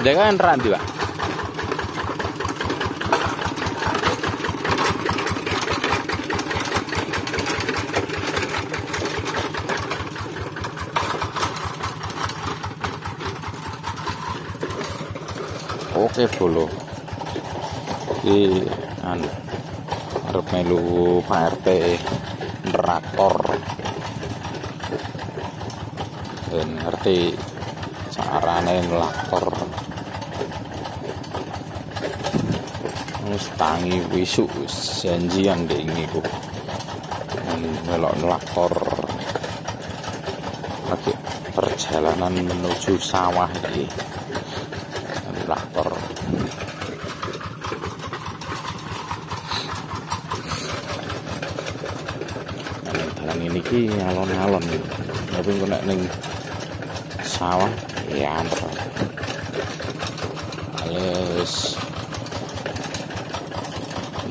Jangan ranti, Pak. Oke, bolo. Iki arep melu Pak RT nerator. Ben ngerti carane ngelaktor. Wis tangi wisuk janjian dek niku. Melok ngelaktor. Lagi perjalanan menuju sawah iki. Ngelaktor. Dalan ini ki alon-alon gitu. Tapi kok ning sawah ya antar. Alias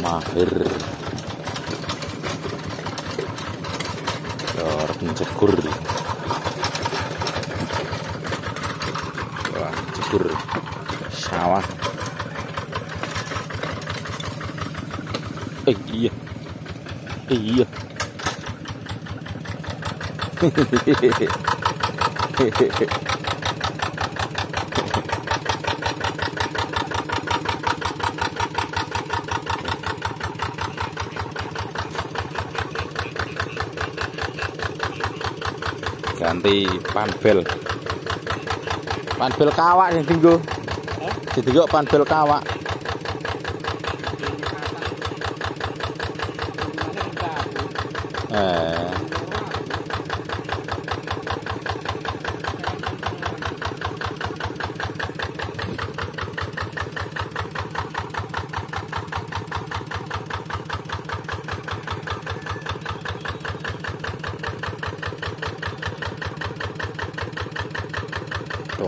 mahir lor pencekur. Wah, cekur sawah. Iya. Iya. Ganti panbel kawak yang tinggu ditinggu panbel kawak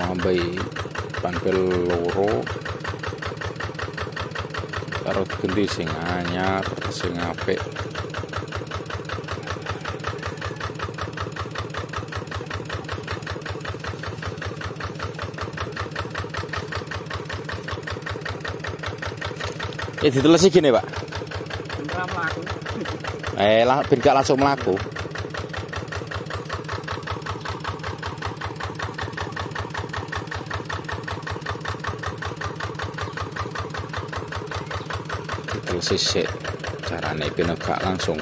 ambai panpel loro karo ganti sing anyar sing apik. Diteles iki ne, Pak. Ben gak langsung mlaku. Sisik carane ben gak langsung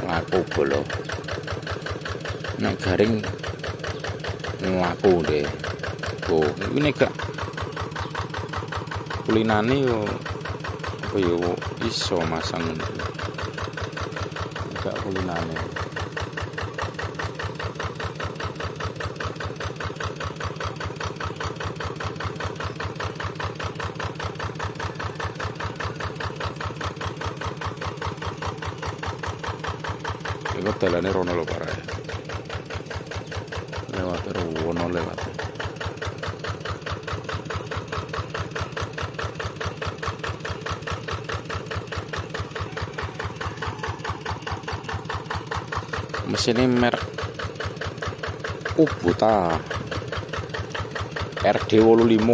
mlaku bolo. Nek garing mlaku deh. Oh, ini gak kulinane yo apa yo iso masang gak kulinane. Lewat dalane rono lho parae. Lewat rono lewat. Mesinnya merek Kubota RD85.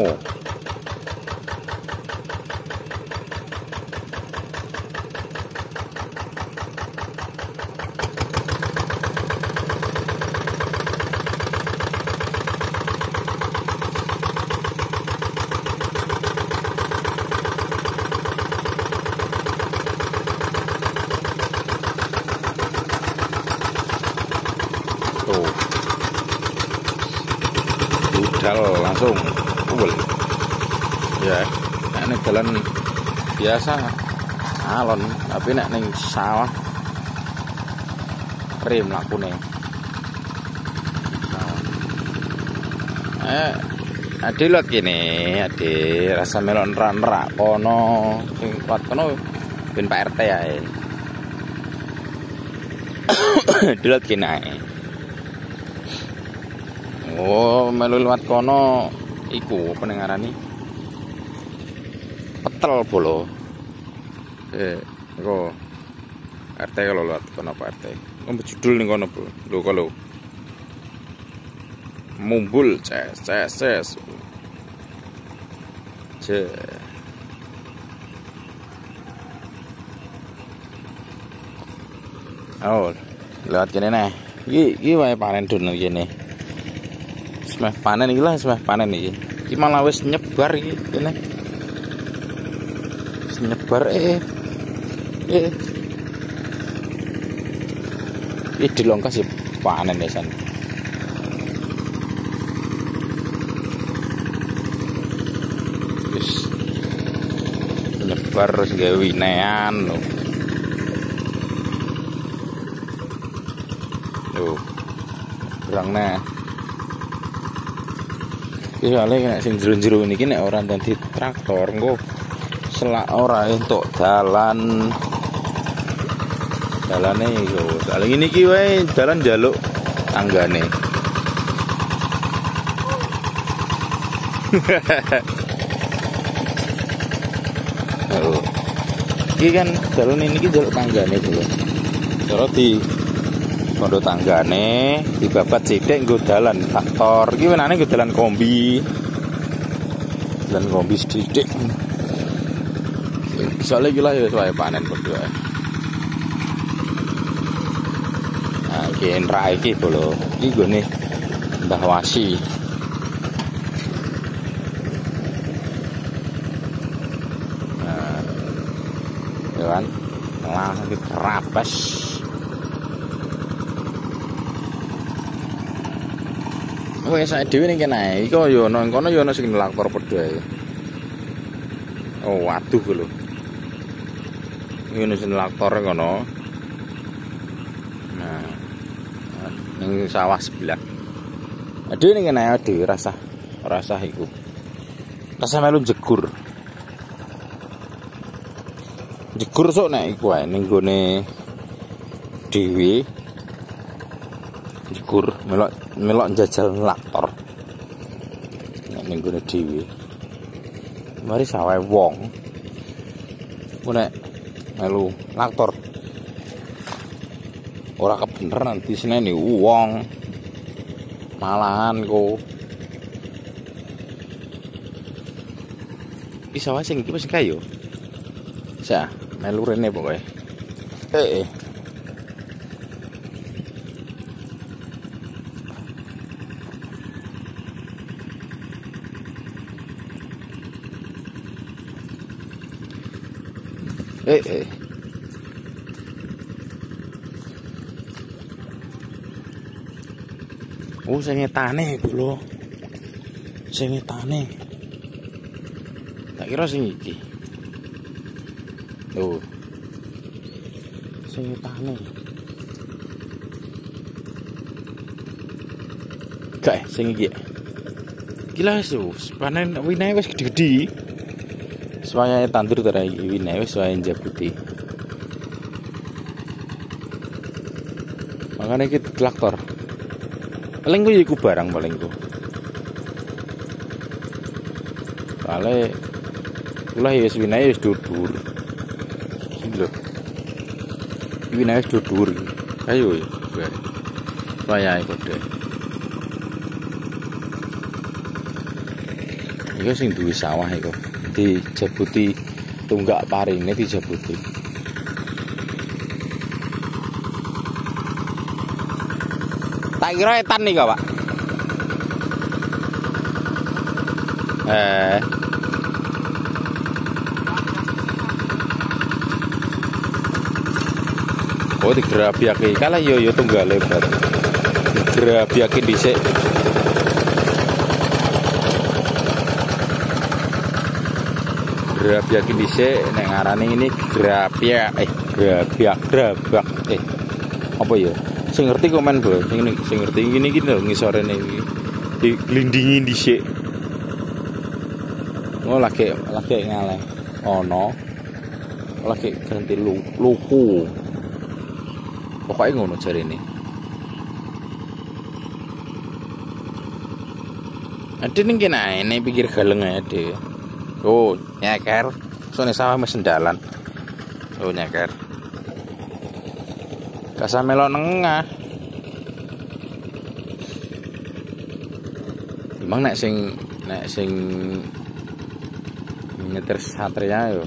Budal langsung ubel ya. Nek jalan biasa alon, tapi nek ning sawah rem lakune. Ade lot kene, ade rasa melon nerak kono sing kuat kono ben Pak RT ae. Delot kene ae. Oh, melu liwat kono iku apa ning ngarani? Petel bolo. Engko RT kalau liwat kono Pak RT. Ngombe judul ning kono, Bro. Lho kalau mumbul ces. Je. Oh, lewat kene nih. Iki wae panen dun kene. Semeh panen iki lah, semeh panen iki. Iki malah wis nyebar iki kene. Wis nyebar Iki dilongkas ya panen desan. Wis nyebar terus gawe winean lho. Kurang nah. Iki soalnya nek sing jero-jero niki nek ora dadi traktor engko selak ora entuk dalan. Dalane yo, soalnya ngene iki wae dalan njaluk tanggane. Oh. Iki kan dalan ini njaluk tanggane lho. Cara di kondo tanggane dibabat sithik nggo dalan traktor. Iki wenane nggo dalan kombi. Dalan kombi sithik. Soale iki lah ya wae panen berdua. Nah, iki enra iki lho. Iki gone Mbah Wasi. Nah, ya kan langsung kerabas. Wes sak dhewe ning kene iki yo ana kono yo ana sing ngelaktor padha ae. Oh, waduh lho. Iki ono sing ngelaktor kono. Nah, ning sawah sebelah. Dhewe ning kene dhewe rasa iku. Rasa melu jegur. Jegur sok nek iku ae ning gone dhewe. Jegur melok njajal ngelaktor. Nek ning gone dhewe. Mari sawahe wong. Ku nek melu laktor. Ora kebeneran diseneni wong. Malahan kok. Iki sawah sing iki wis kayo. Sa, melu rene pokoke. Oh, sing ngetane iku lho. Sing ngetane. Tak kira sing iki. Oh. Sing ngetane. Kae sing iki. Gila wis panen winae wis gede-gede. Suwaya tandur tara iki winae wis suwaya njabuti. Makane iki traktor. Paling ku iku barang paling ku. Soale kula wis winae wis dudur. Sing lho. Winae wis dudur. Ayo ya. Suwaya iku deh. Iku sing duwe sawah iku. Dijabuti tunggak parine dijabuti. Tak kira etan nih Pak. Oh digerabiake kalah yo tunggal lebar. Digerabiake dhisik. Grabiake dhisik nek ngarane ini grabyak grabak apa ya? Sing ngerti komen bro, sing ngerti ngene iki lho ngisorene iki. Diglindingi dhisik. Oh lagi ngaleh. Ono. Lagi ganti luku. Pokoke ngono jarene. Ade ning kene nek pikir galeng ae ade. Oh, nyeker. Sone sawah mesen dalan. Oh, nyeker. Kasa melo nengah. Emang nek sing nyetir Satria yo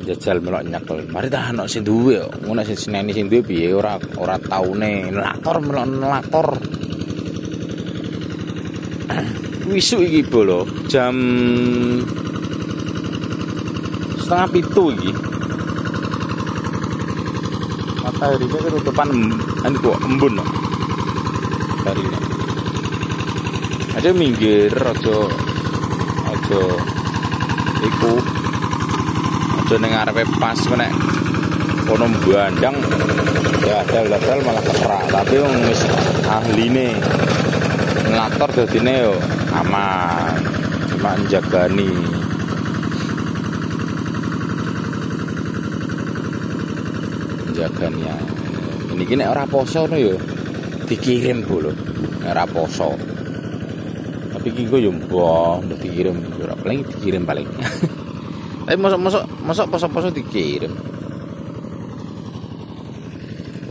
jajal melok nyekel. Mari ta ana sing duwe yo. Ngono sing seneni sing duwe piye ora taune nelator melok nelator. Wisuk iki bolo jam 6:30 iki. Matahari ini ketutupan anu kok embun kok. Barine. Ada minggir aja iku. Aja ning arepe pas menek kono bandang ya dal-dal malah keterak. Tapi wong wis ahline ngelator dadine yo aman. Cuma njagani. Jaganya. Ini nek ora poso no yo dikirim bolo. Ora poso. Tapi iki go yo mbah dikirim ora paling dikirim paling. Tapi mosok poso-poso dikirim.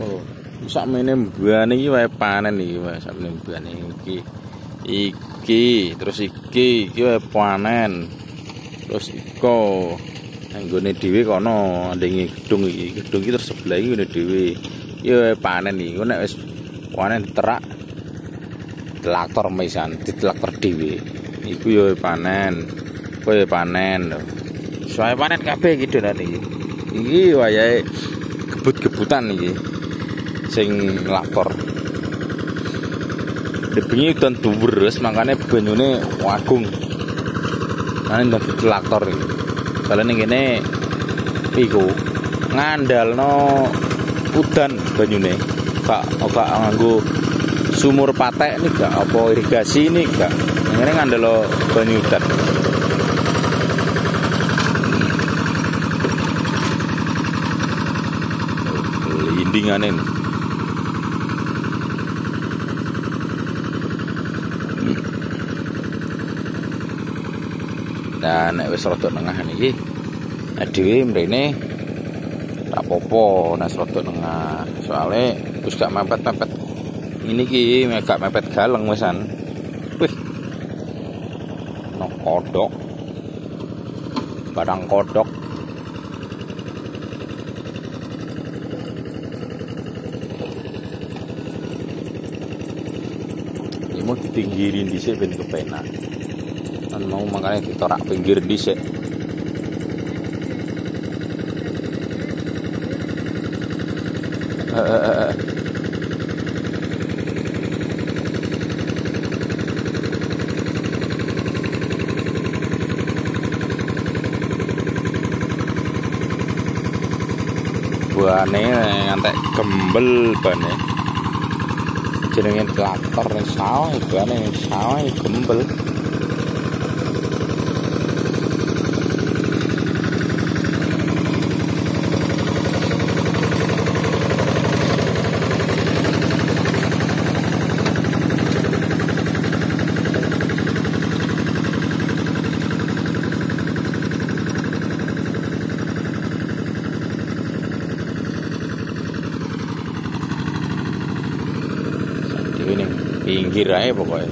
Oh, sakmene mbane iki wae panen iki wae sakmene mbane iki. Iki terus iki wae panen. Terus iko anggone dhewe kono ndenge gedung iki terus sebelah iki ngene dhewe. Ya panen iki nek wis panen terak traktor mesan ditraktor dhewe. Iku ya panen. Kowe panen lho. Soale panen kabeh iki dolan iki. Iki wayahe gebut-gebutan iki. Sing nglakor. Debengi udan dhuwur makane banyune wagung. Nang dadi traktor iki. Soale ning kene iku ngandalno udan banyune. Gak nganggo sumur patek nih gak apa irigasi ini gak. Ngene ngandalo banyu udan. Lindingane. Dan nek wis rada nengahan iki dhewe mrene ra apa-apa nek rada nengah. Soale wis gak mepet-mepet. Ini ki gak mepet galeng wisan. Wih. No kodok. Barang kodok. Ini mau ditinggirin dhisik ben kepenak. Kan mau makanya ditorak pinggir dhisik. Buane ngantek gembel bane. Jenenge traktor sawah bane sawah gembel. Pinggir aja pokoknya.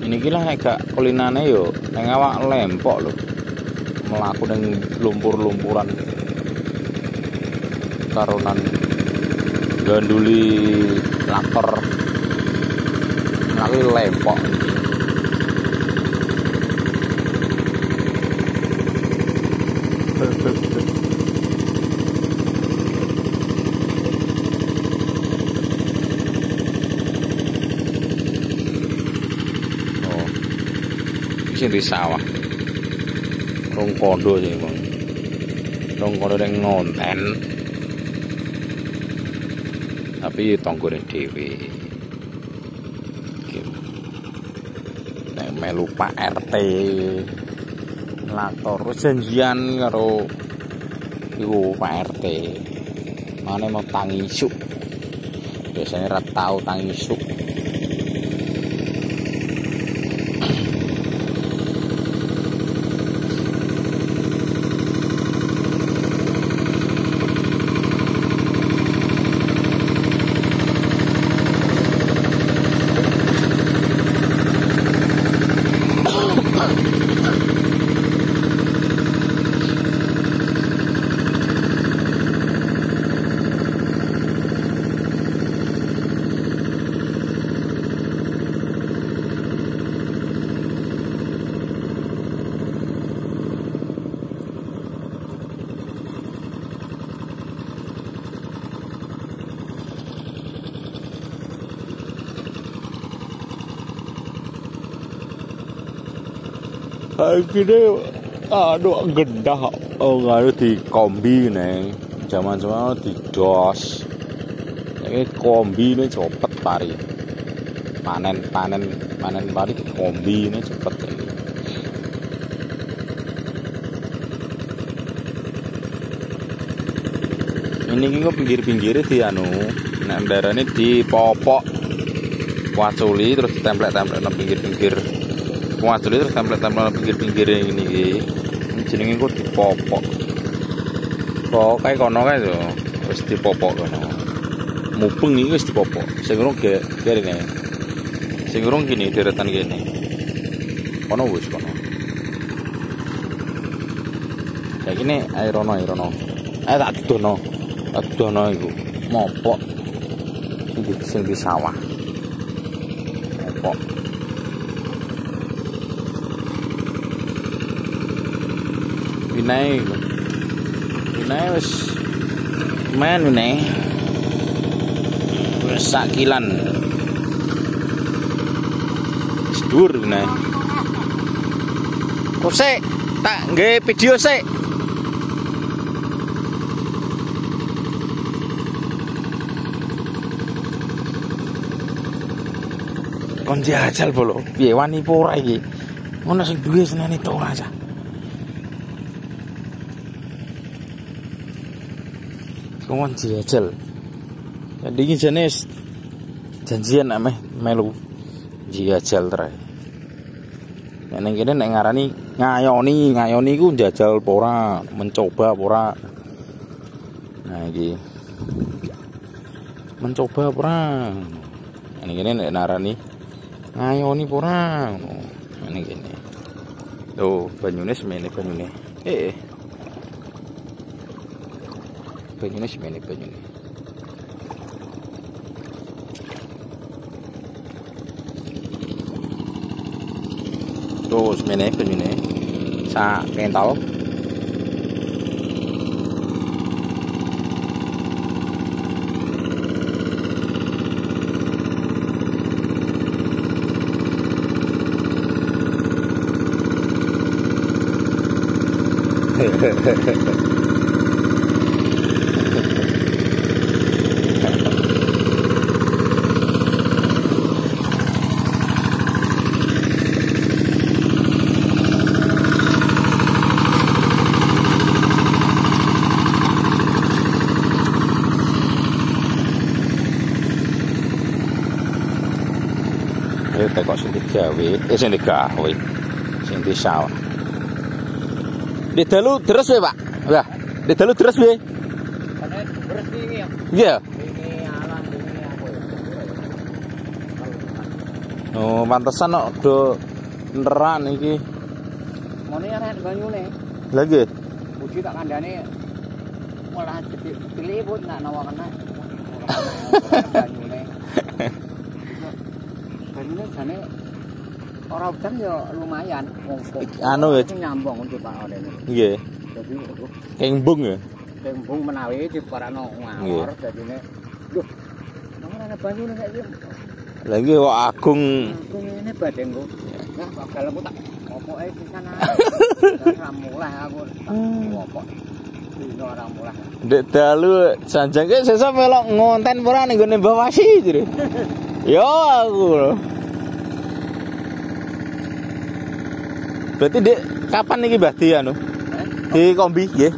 Ini gila nek gak kulinane yo nang awak lempok lho. Melaku ning lumpur-lumpuran karonan ganduli lakor melaku lempok oh sing di sawah rong kondo sih bang, rong kondo yang ngonten, tapi tonggone dewi, melu Pak RT, lakor janjian karo iku Pak RT, mana mau tangi isuk, biasanya ora tau tangi isuk. Akhirnya aduh gendah ngaruh di kombi nih zaman di dos ini kombi ini cepet pari panen pari di kombi ini cepet ini kok pinggir-pinggirnya di nek darane di popok waculi terus ditempel-tempel nang pinggir-pinggir waculi terus tempel-tempel pinggir-pinggir ini jenenge kok dipopok. Kok kae kono kae to wis dipopok kono. Mupeng iki wis dipopok. Sing urung gerene. Sing urung gini deretan kene. Kono wis kono. Ya gini airono. Tak dono. Tak dono iku mopok sing di sawah. Mopok. Winai wis men winai wis sakilan wis dhuwur winai kok sik tak nggae video sik kon jajal bolo piye wani apa ora iki ngono sing duwe senene to ora aja. Kawan jajal. Jadi ini jenis janjian ameh melu jajal terae. Nek kene nek ngarani ngayoni ku jajal apa ora, mencoba apa ora. Nah iki. Mencoba apa ora. Nek kene nek narani ngayoni apa ora. Nek kene. Tuh banyune semene banyune. Banyune semene banyune. Tuh semene banyune. Sa kental. Tekok sing digawe, sing digawe, sing disawah. Didalu terus wae, Pak. Lah, didalu terus wae. Terus iki ya. Iya. Ini alam ini apa ya? Oh, pantesan kok do neran iki. Ngene arek banyune. Lah nggih. Puji tak kandhane malah diliput nak nawa kena. Banyune. Banyune jane ora udan ya lumayan. Anu ya nyambung untuk Pak Odene. Nggih. Dadi kembung ya. Kembung menawi diparano ngawur dadine. Lho. Nang ana banyune saiki. Lah iki kok agung. Ngene badengku. Nah, kok galemu tak opoke pisan ae. Ora muleh aku. Opok. Dino ora muleh. Ndek dalu janjangke sesuk melok ngonten ora ning gone Mbah Wasi jere. Yo aku. Berarti Dek kapan iki Mbah di anu? Di kombi nggih.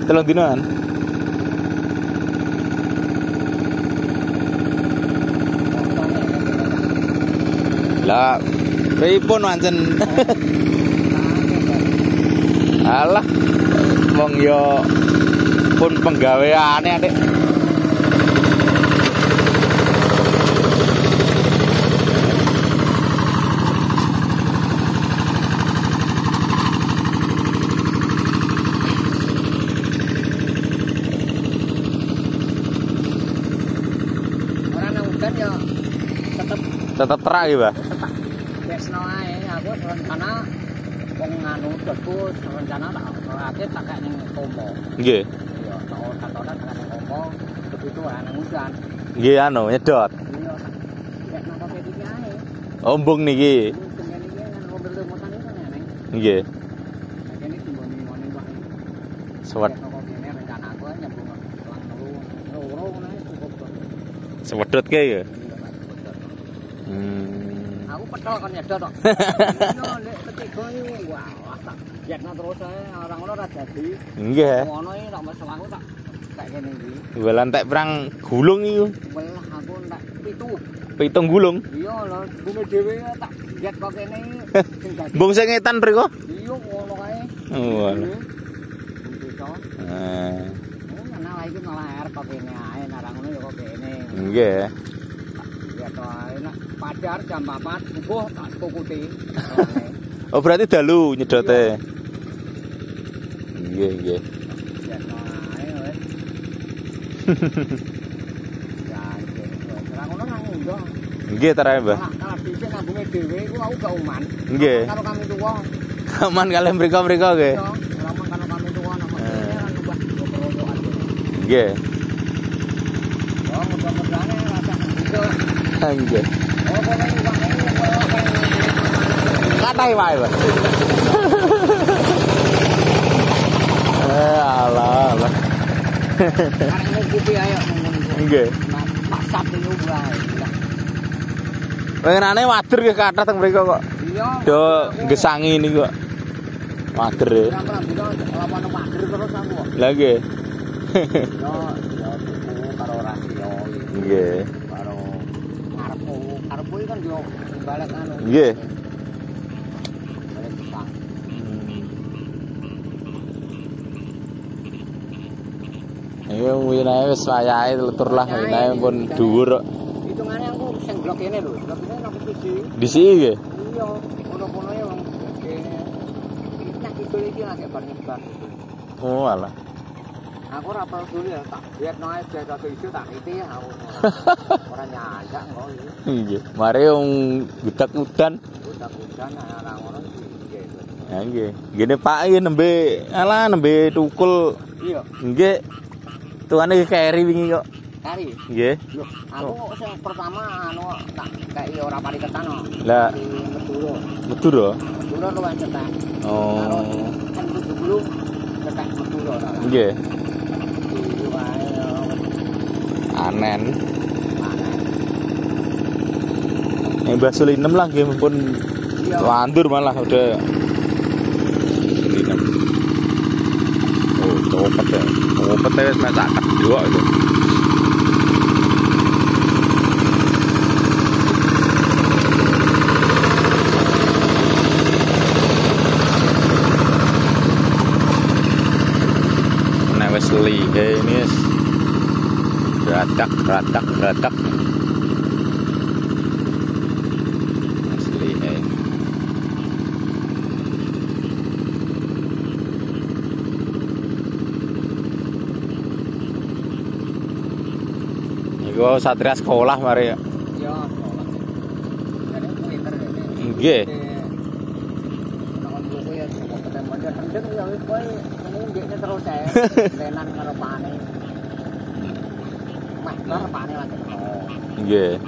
Telung dinoan. Lah, pripun wancen? Alah, wong yo pun penggaweane Adik. Tetep terak iki, Pak. Besno ae aku rencana wong nganu dodku rencana tak ake tak kayak ning Komo. Nggih. Iya, tak tak ning Komo begitu ana hujan. Nggih anu nyedot. Iya. Nek napa iki ae. Ombung niki. Jenenge iki kan mobil mutan itu neng. Nggih. Kene timboni ngene kok. Sewet. Napa kene rencana aku nyambung lang loro ngene cukup. Sewedot ke ya? Aku petol kan nyedot kok. Yo nek ketiga iki wah tak jetna terus ae orang ora jadi. Nggih. Ngono iki tak mesel aku tak kayak ngene iki. Welan tek perang gulung iku. Welah aku ndak 7. 7 gulung. Iya lho, bumi dhewe tak jet kok kene sing dadi. Mbung sing ngetan mriko? Iya ngono kae. Oh. Ana lagi malah arep kok kene ae narang ngono ya kok kene. Nggih. Ya to enak pacar jam 4 subuh tak tukuti. Oh berarti dalu nyedote. Nggih, nggih. Ya to ae wis. Ya ora ngono nang ngono. Nggih tarae, Mbah. Kalau dhisik nang bumi dhewe iku aku gak uman. Nggih. Karo kami tuwa. Aman kalih mriko-mriko nggih. Iya, lama karo kami tuwa nang kene kan mbah. Nggih. Oh, mudah-mudahane rasa gitu. Nggih. Oh, pokoknya Katai wae, Pak. Alah, alah. karena mau kopi ayo ngomong. Nggih. Masak dulu wae. Pengenane wader ke kathah teng mriko kok. Iya. Do gesangi niku kok. Wader e. Ora pernah bisa lawan wader terus aku. Lah nggih. Yo, tuku karo rasio. Nggih. Karo karepku iki kan yo balik anu. Nggih. Balik pisang. Ayo winae wis wayahe letur lah winae pun dhuwur kok. Hitungane aku sing blok kene lho. Blok kene nang siji. Disiki nggih. Iya, kono-kono ya wong kene. Iki tak kidul iki lagi bar-bar. Oh alah. Aku ora tau dulu ya, tak lihat naik jaga isu tak itu ya aku. Ora nyandak kok iki. Nggih. Mare wong gudak udan. Udah-udah ana ngono iki. Ya nggih. Gene Pak iki nembe alah nembe tukul. Iya. Nggih. Tuane keri wingi kok. Kari. Nggih. Yo, aku sing pertama anu tak kayak ora pari ketano. Lah Meduro. Meduro. Meduro luwih cetek. Oh. Kan 70 cetek Meduro ta. Nggih. Iki wae Anen. panen. Mbah Sulinem lah nggih pun Iya. landur malah udah Sulinem. Oh, copet ya. Copet wis masak kedua itu. Nek wis lihe ini wis radak. Asli Iku satria sekolah mari ya. Iya, sekolah. Jadi pinter ini. Nggih. Nang dulu ya ketemu banjir hendek ya wis kowe ngene ndekne terus ae. Lenan karo pane. Mah karo pane lagi. Nggih.